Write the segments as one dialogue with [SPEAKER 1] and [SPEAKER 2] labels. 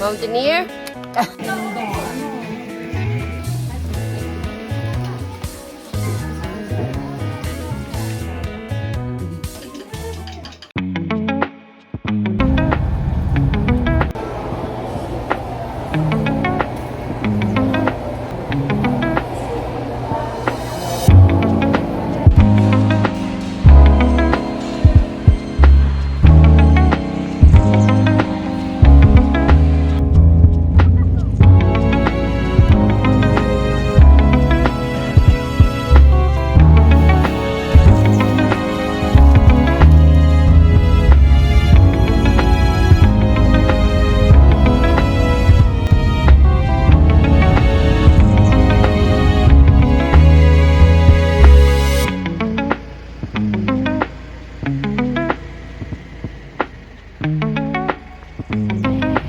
[SPEAKER 1] Mountaineer?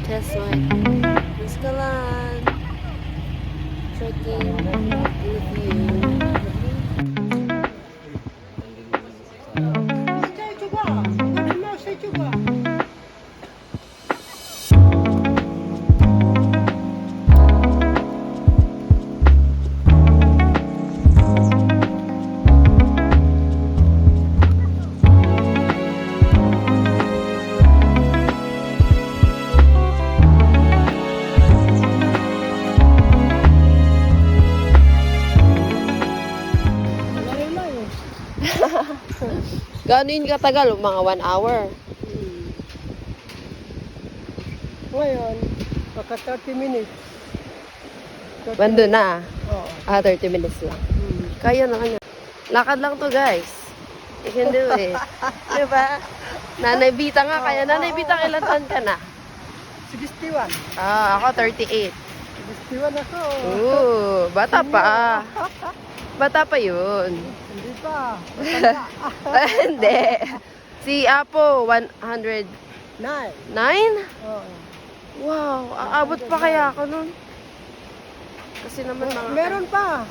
[SPEAKER 1] Just like Miskalan, trekking with you. Gaano yun katagal? Mga 1 hour.
[SPEAKER 2] Ngayon, baka 30 minutes.
[SPEAKER 1] Bando na.
[SPEAKER 2] Oo.
[SPEAKER 1] 30 minutes lang. Kaya na kanya. Lakad lang to, guys. You can do it. Diba? Nanay Bita nga. Kaya Nanay Bita, ilan taon ka na?
[SPEAKER 2] 61.
[SPEAKER 1] Ako 38.
[SPEAKER 2] 61 ako.
[SPEAKER 1] Bata pa. Bata pa yun.
[SPEAKER 2] Hindi pa. Matanda.
[SPEAKER 1] Hindi. Si Apo, 109?
[SPEAKER 2] Nine. Oo.
[SPEAKER 1] Wow, aabot pa kaya ako nun? Kasi naman mga...
[SPEAKER 2] Meron pa.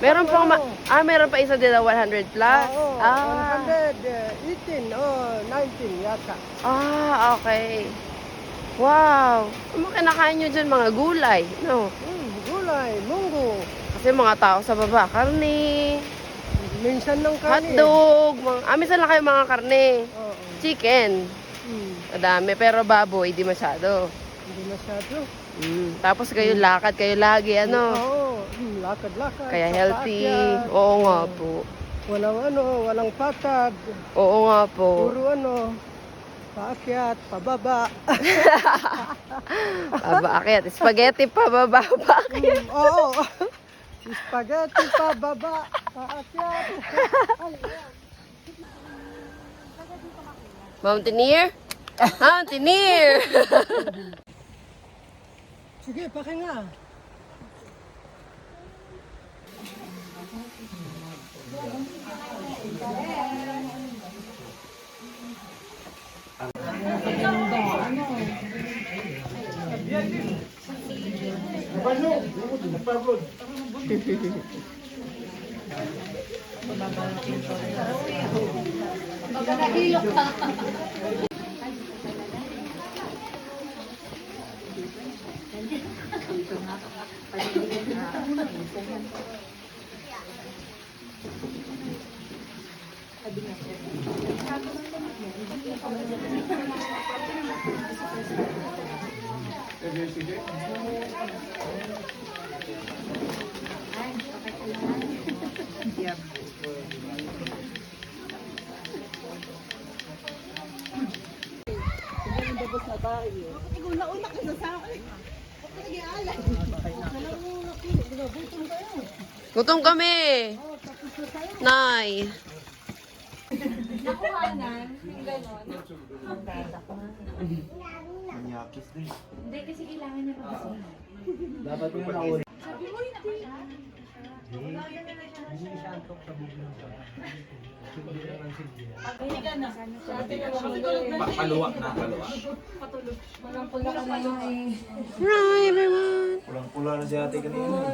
[SPEAKER 1] Meron pang...
[SPEAKER 2] ano.
[SPEAKER 1] meron pa isa din na 100 plus?
[SPEAKER 2] Oo, 118 o 19 yata.
[SPEAKER 1] Okay. Wow. Ano kinakain nyo dyan? Mga gulay, no?
[SPEAKER 2] Gulay, munggo.
[SPEAKER 1] Kasi mga tao sa baba, karne,
[SPEAKER 2] Minsan ng kanin.
[SPEAKER 1] hotdog, minsan lang kayo mga karne,
[SPEAKER 2] Oo.
[SPEAKER 1] chicken. Madami, pero baboy, di masyado.
[SPEAKER 2] Hindi masyado.
[SPEAKER 1] Tapos kayo lakad, kayo lagi, ano?
[SPEAKER 2] Oo. Lakad-lakad.
[SPEAKER 1] Kaya
[SPEAKER 2] sa
[SPEAKER 1] healthy.
[SPEAKER 2] paakyat.
[SPEAKER 1] Oo nga po.
[SPEAKER 2] Walang patag.
[SPEAKER 1] Oo nga po.
[SPEAKER 2] Puro paakyat, pababa.
[SPEAKER 1] Pabakit. Spaghetti pa, baba, bakit?
[SPEAKER 2] Oo. Spaghetti, pababa, paakyat.
[SPEAKER 1] Mountaineer? Mountaineer!
[SPEAKER 2] Sige, pakinga.
[SPEAKER 1] Gutom kami. Nay.
[SPEAKER 3] Nakuhanan, yung gano'n. Hindi, kasi kailangan niya pa kasi.
[SPEAKER 4] Dapat mo na uli.
[SPEAKER 3] Sabi mo, yun ako siya.
[SPEAKER 4] Paluwa na, paluwa.
[SPEAKER 3] Patulog. Walang pula ka na yung
[SPEAKER 1] Hi, everyone.
[SPEAKER 4] Pulang-pula na si ate kanina.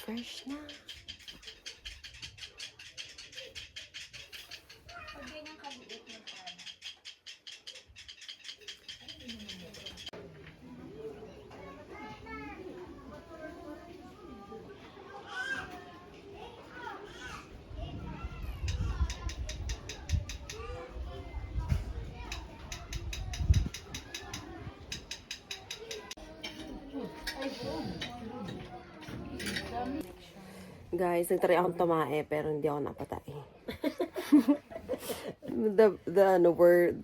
[SPEAKER 1] Fresh na. Guys, nagtry akong tumae pero hindi ako napatay.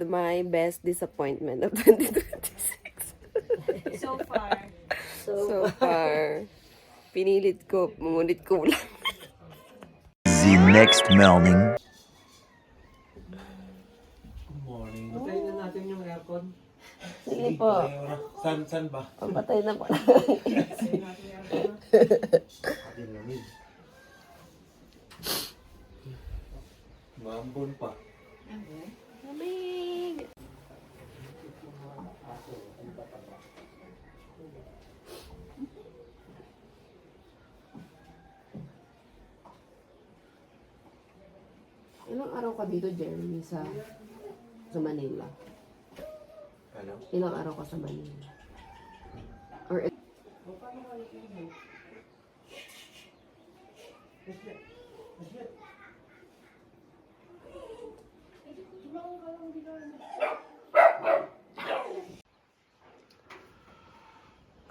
[SPEAKER 1] My best disappointment of 2026.
[SPEAKER 3] So far.
[SPEAKER 1] So far, pinilit ko, mungulit ko lang.
[SPEAKER 5] The next morning.
[SPEAKER 4] Good morning. Patayin na natin yung aircon.
[SPEAKER 1] Sige po.
[SPEAKER 4] San ba?
[SPEAKER 1] Papatay na po.
[SPEAKER 4] Ating lamig. Maambon pa.
[SPEAKER 1] Lamig. Ilang araw ka dito, Jeremy, sa Manila?
[SPEAKER 4] Ano?
[SPEAKER 1] Ilang araw ka sa Manila? Or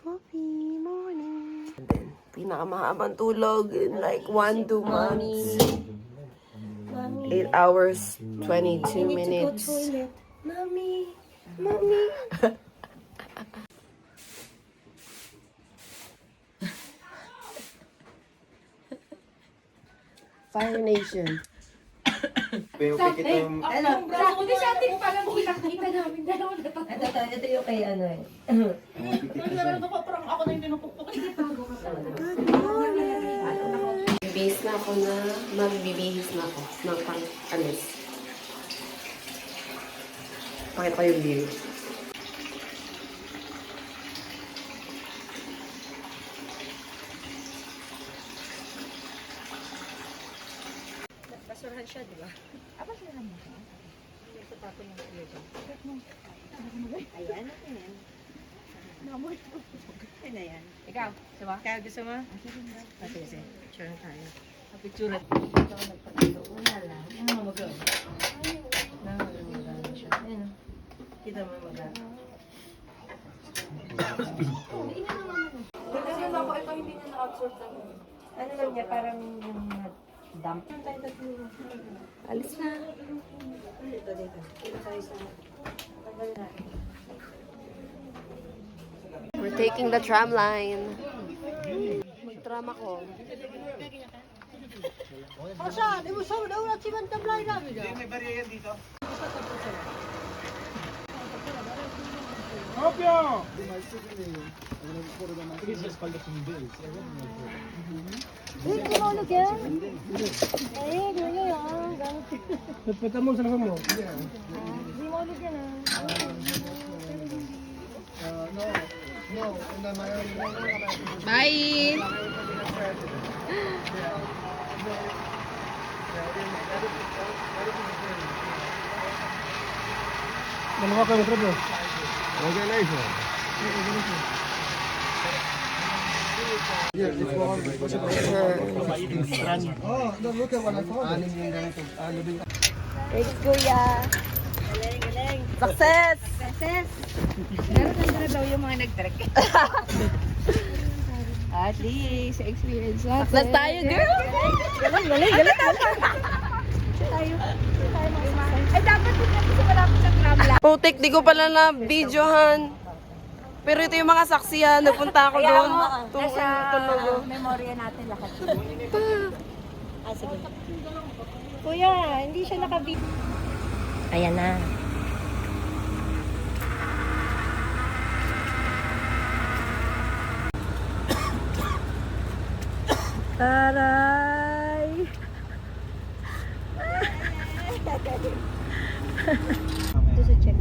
[SPEAKER 1] coffee morning. And then, pinakamahabang tulog in like 1-2 months. 8 hours, 22 minutes. Mommy, mommy. Fire Nation.
[SPEAKER 4] Pero pikit yung...
[SPEAKER 3] Ako din sa atin para makita namin. Dalawa na to.
[SPEAKER 6] Ito yung kay ano eh.
[SPEAKER 3] Meron ako parang ako na yung tinupukpok.
[SPEAKER 1] Bibihis na ako na, magbibihis na ako ng pang-alis. Pakita ko yung view.
[SPEAKER 6] Basurahan siya, di ba? Basurahan mo siya? Ito tapon yung kuya dyan. Ayan, ayan. Namoy ko. Ayan na yan. Ikaw, gusto mo? Kaya gusto mo? Sige, sige. Picture na tayo. Picture na. Ito ako nagpatalo. Wala lang. Ano mag-go? Nangangalaga siya. Ayan o. Kita mo mag-go. Ano lang niya, parang yung dump.
[SPEAKER 1] Alis na.
[SPEAKER 6] Dito, dito. Dito tayo sa... Tagal na.
[SPEAKER 1] We're taking the tram line. May tram ako.
[SPEAKER 2] Asa, di mo sa ulat si Bantam Lai namin.
[SPEAKER 4] May barya yan dito.
[SPEAKER 6] Hindi mo ulit yan. Eh, ganyan yan.
[SPEAKER 2] Pagpata mo sa mo.
[SPEAKER 6] Hindi mo ulit yan
[SPEAKER 1] Bye!
[SPEAKER 2] Dalawa kayo trapo. Oh, look at what I found.
[SPEAKER 1] Thanks, Kuya.
[SPEAKER 6] Galing, galing.
[SPEAKER 1] Success!
[SPEAKER 6] Success! Meron na daw yung mga nag-trek. At least, experience natin.
[SPEAKER 1] Success tayo, girl!
[SPEAKER 6] Galing, galing, galing. Tayo. Tayo mga success. Ay, dapat din natin sa malapit sa tram lang.
[SPEAKER 1] Putik, di ko pala na videohan. Pero ito yung mga saksiyan. Nagpunta ako doon.
[SPEAKER 6] Nasa memorya natin lahat. Ah, sige. Kuya, hindi siya nakabig. Ayan na. Taray! Ito sa check.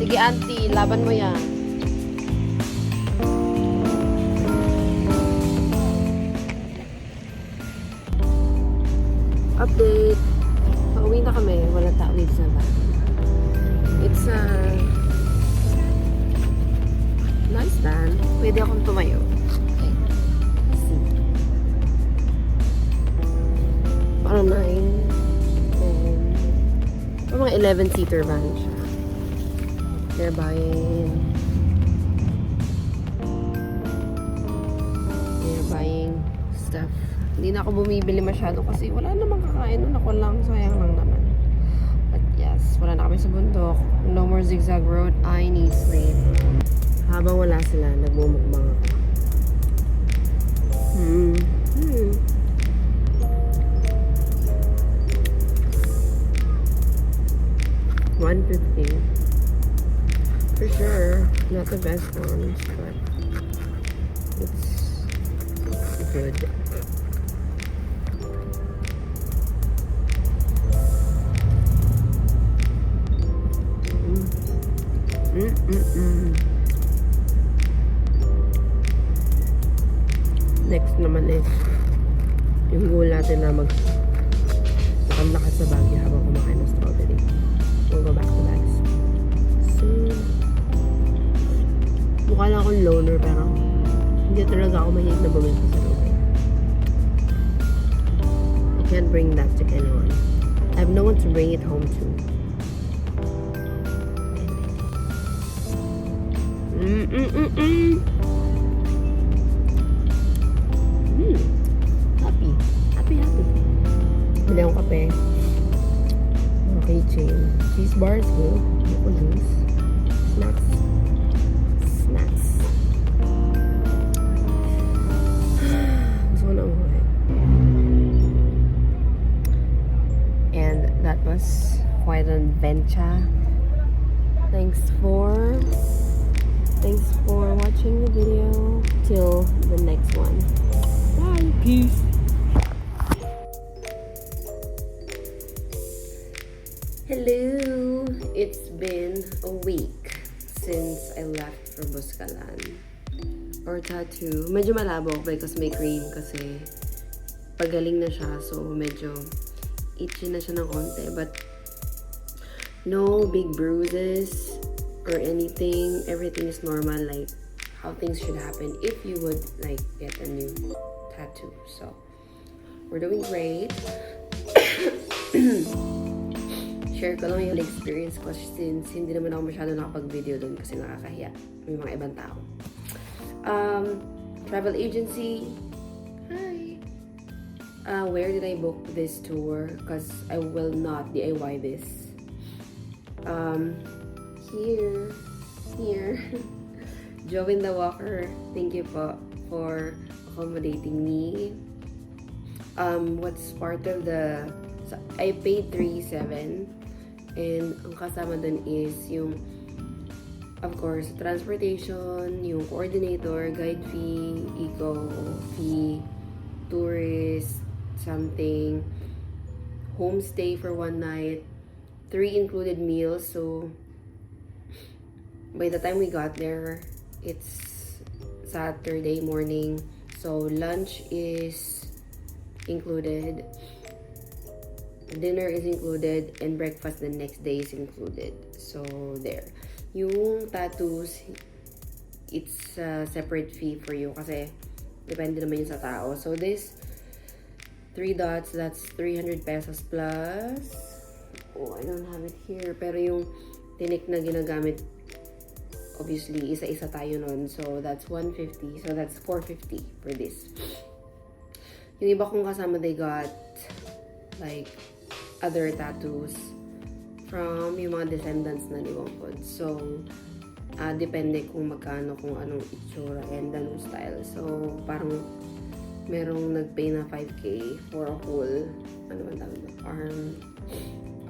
[SPEAKER 1] Sige, auntie. Laban mo yan. Update. Pauwi na kami. Walang tawid sa van. It's a nice van. Pwede akong tumayo. Okay. See. Parang 9. Parang mga 11-seater van siya. They're buying stuff. Hindi na ako bumibili masyado kasi wala namang kakain nun. Ako lang, sayang lang naman. But yes, wala na kami sa bundok. No more zigzag road. I need sleep. Habang wala sila, nagmumukbang ako. 150. For sure, not the best ones, but it's good. Next naman is yung goal natin na maglakad sa Baguio habang kumakain ng strawberry. We'll go back to bags. So, mukha lang akong loner pero hindi talaga ako mahilig na bumili sa strawberry. I can't bring that to anyone. I have no one to bring it home to. Happy. Bili akong kape. Keychain. Cheese bars, good. Apple juice. Snacks. Gusto ko na umuhay. And that was quite an adventure. Thanks for watching the video. Till the next one. Bye. Peace. Hello! It's been a week since I left for Buscalan. Or tattoo. Medyo malabo because may cream kasi pagaling na siya. So medyo itchy na siya ng konti. But no big bruises or anything. Everything is normal, like how things should happen if you would like get a new tattoo. So we're doing great. Share ko lang yung experience ko since hindi naman ako masyado nakapag-video doon kasi nakakahiya. May mga ibang tao. Travel agency. Hi! Where did I book this tour? Because I will not DIY this. Here. Join the Walker. Thank you po for accommodating me. What's part of the... I paid $3,700. And ang kasama dun is yung, of course, transportation, yung coordinator, guide fee, eco fee, tourist, something, homestay for 1 night, 3 included meals. So, by the time we got there, it's Saturday morning. So, lunch is included. Dinner is included and breakfast the next day is included. So, there. Yung tattoos, it's a separate fee for you kasi depende naman yun sa tao. So, this 3 dots, that's 300 pesos plus. Oh, I don't have it here. Pero yung tinik na ginagamit, obviously, isa-isa tayo nun. So, that's 150. So, that's 450 for this. Yung iba kong kasama, they got like other tattoos from yung mga descendants na ni Wongkod. So, depende kung magkano, kung anong itsura and anong style. So, parang merong nagpay na 5K for a whole, ano man tawag na,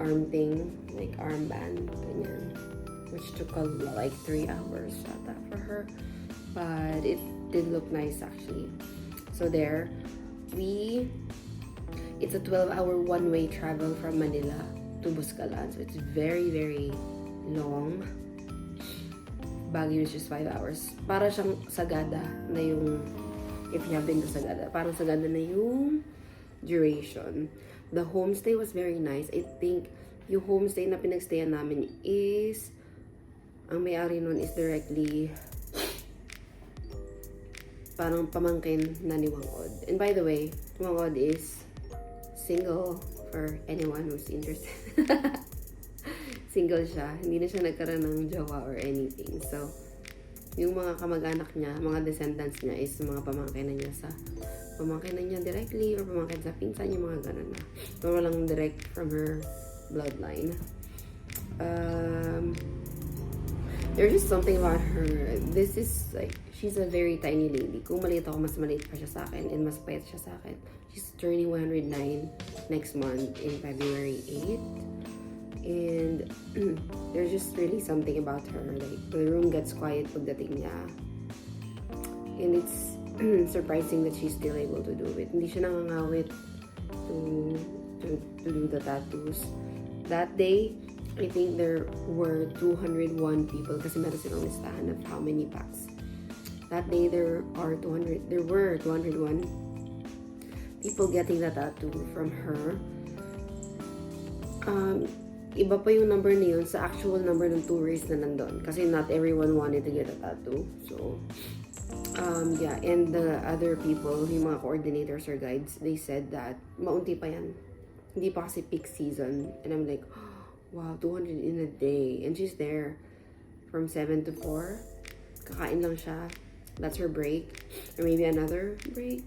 [SPEAKER 1] arm thing, like armband, ganyan. Which took like 3 hours ata for her. But it did look nice actually. So there, it's a 12-hour one-way travel from Manila to Buscalan. So it's very, very long. Baguio is just 5 hours. Para siyang Sagada na yung, if you have been to Sagada, parang Sagada na yung duration. The homestay was very nice. I think yung homestay na pinagstayan namin is, ang may-ari nun is directly parang pamangkin na ni Wangod. And by the way, Wangod is single for anyone who's interested. Single siya. Hindi na siya nagkaroon ng jowa or anything. So, yung mga kamag-anak niya, mga descendants niya is mga pamangkin na niya directly or pamangkin sa pinsan, yung mga ganun na. So, walang direct from her bloodline. There's just something about her. This is like, she's a very tiny lady. Kung maliit ako, mas maliit pa siya sa akin and mas payat siya sa akin. She's turning 109 next month in February 8. And there's just really something about her. Like, the room gets quiet pagdating niya. And it's surprising that she's still able to do it. Hindi siya nangangawit to do the tattoos. That day, I think there were 201 people kasi meron silang listahan of how many packs. That day, there were 201 people getting the tattoo from her. Iba pa yung number na yun sa actual number ng tourists na nandun. Kasi not everyone wanted to get a tattoo. So, yeah. And the other people, yung mga coordinators or guides, they said that maunti pa yan. Hindi pa kasi peak season. And I'm like, wow, 200 in a day. And she's there from 7 to 4. Kakain lang siya. That's her break. Or maybe another break.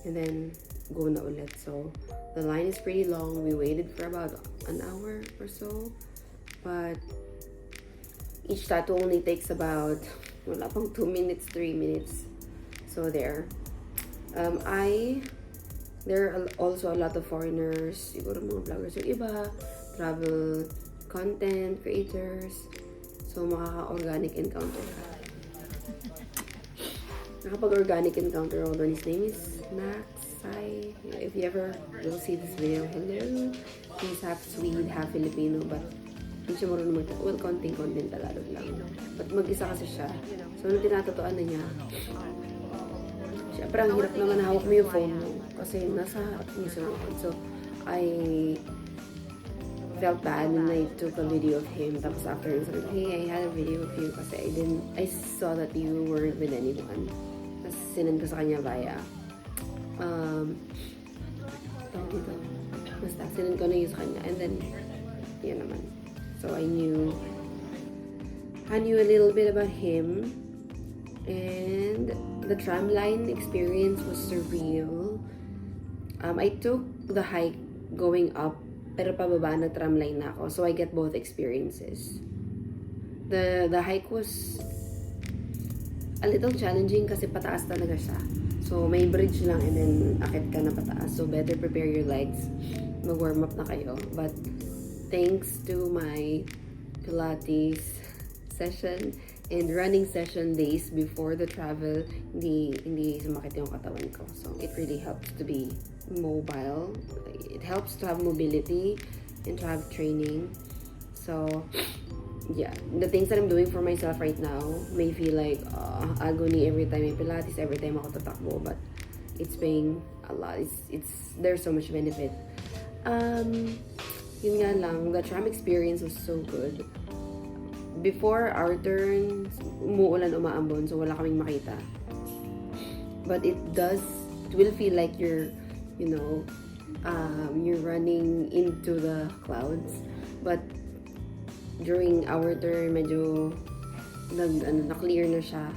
[SPEAKER 1] And then, go na ulit. So, the line is pretty long. We waited for about an hour or so. But, each tattoo only takes about, wala pang 2 minutes, 3 minutes. So, there. There are also a lot of foreigners. Siguro mga vloggers. Yung iba, travel content creators. So, makaka-organic encounter ka. Nakapag-organic encounter ako doon. His name is Max. Hi. If you ever will see this video, hello. He's half Swede, half Filipino, but hindi siya marunong well, konting-konting Tagalog lang. But mag-isa kasi siya. So, nung tinatatuan na niya, syempre, ang hirap naman hawak mo yung phone mo. Kasi nasa harap niya sa phone. So, I felt bad when I took a video of him. Tapos after, I said, hey, I had a video of you kasi I saw that you weren't with anyone. Tapos sinend ko sa kanya via tawag dito. Basta, sinend ko na yun sa kanya. And then, yun naman. So, I knew a little bit about him. And the tramline experience was surreal. I took the hike going up, pero pababa na tramline na ako. So, I get both experiences. The hike was a little challenging kasi pataas talaga siya. So, may bridge lang and then akit ka na pataas. So, better prepare your legs. Mag-warm up na kayo. But, thanks to my Pilates session and running session days before the travel, hindi sumakit yung katawan ko. So, it really helps to be mobile. It helps to have mobility and to have training. So, yeah, the things that I'm doing for myself right now may feel like agony every time I Pilates, every time ako tatakbo, but it's paying a lot. There's so much benefit. Yun nga lang, the tram experience was so good. Before our turn, umuulan, umaambon, so wala kaming makita. But it will feel like you're running into the clouds. But during our turn, medyo na-clear na siya.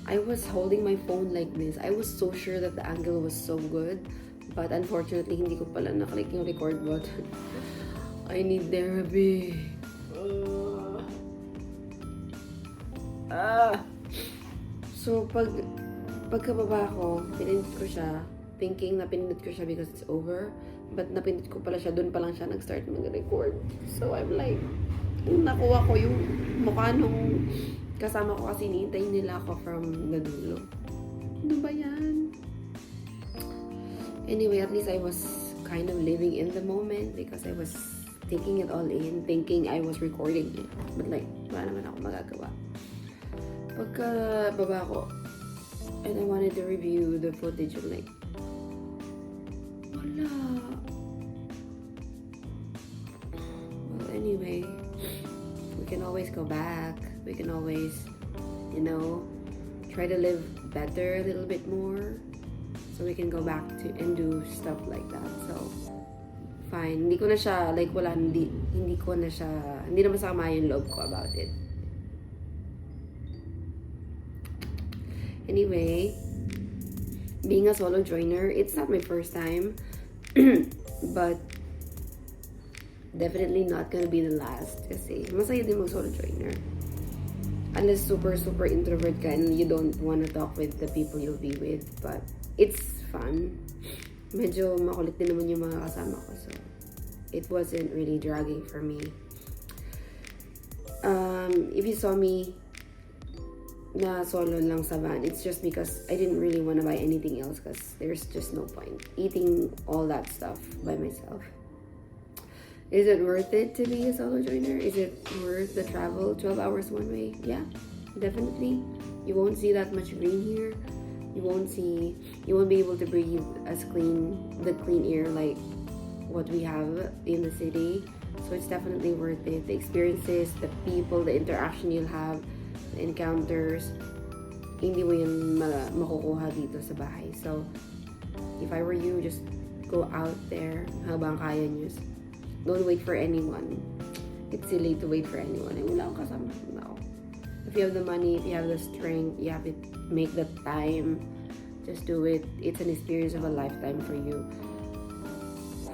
[SPEAKER 1] I was holding my phone like this. I was so sure that the angle was so good. But unfortunately, hindi ko pala naklik yung record button. I need therapy. So, pagkababa ko, pinindot ko siya, thinking na pinindot ko siya because it's over. But napindot ko pala siya, dun pa lang siya nag-start mag-record. So, I'm like, nakuha ko yung mukha nung kasama ko kasi hinihintay nila ako from the dulo. Ano ba yan? Anyway, at least I was kind of living in the moment because I was taking it all in, thinking I was recording it. But like, wala naman ako magagawa. pagka baba ko, and I wanted to review the footage, I'm like, wala. Well, anyway, we can always go back. We can always, you know, try to live better a little bit more. So we can go back to and do stuff like that. So, fine. Hindi ko na siya, like, wala, hindi ko na siya, hindi na masama yung loob ko about it. Anyway, being a solo joiner, it's not my first time, but definitely not gonna be the last kasi masaya din mag solo joiner. Unless super introvert ka and you don't wanna talk with the people you'll be with, but it's fun. Medyo makulit din naman yung mga kasama ko, so it wasn't really dragging for me. If you saw me na solo lang sa van, it's just because I didn't really want to buy anything else because there's just no point eating all that stuff by myself. Is it worth it to be a solo joiner? Is it worth the travel 12 hours one way? Yeah, definitely. You won't see that much green here. You won't be able to breathe as the clean air like what we have in the city. So it's definitely worth it. The experiences, the people, the interaction you'll have, the encounters, hindi mo yun makukuha dito sa bahay. So, if I were you, just go out there habang kaya nyo. Don't wait for anyone. It's silly to wait for anyone. Ay, wala akong kasama. No. If you have the money, if you have the strength, you have to make the time. Just do it. It's an experience of a lifetime for you.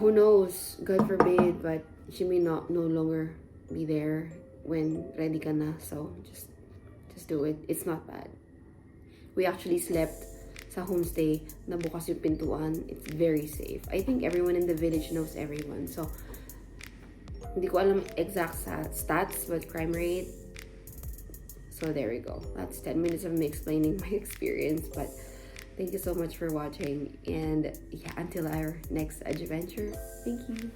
[SPEAKER 1] Who knows? God forbid, but she may no longer be there when ready ka na. So, just do it. It's not bad. We actually slept sa homestay na bukas yung pintuan. It's very safe. I think everyone in the village knows everyone. So, hindi ko alam exact stats, but crime rate. So, there we go. That's 10 minutes of me explaining my experience. But, thank you so much for watching. And, yeah, until our next adventure. Thank you.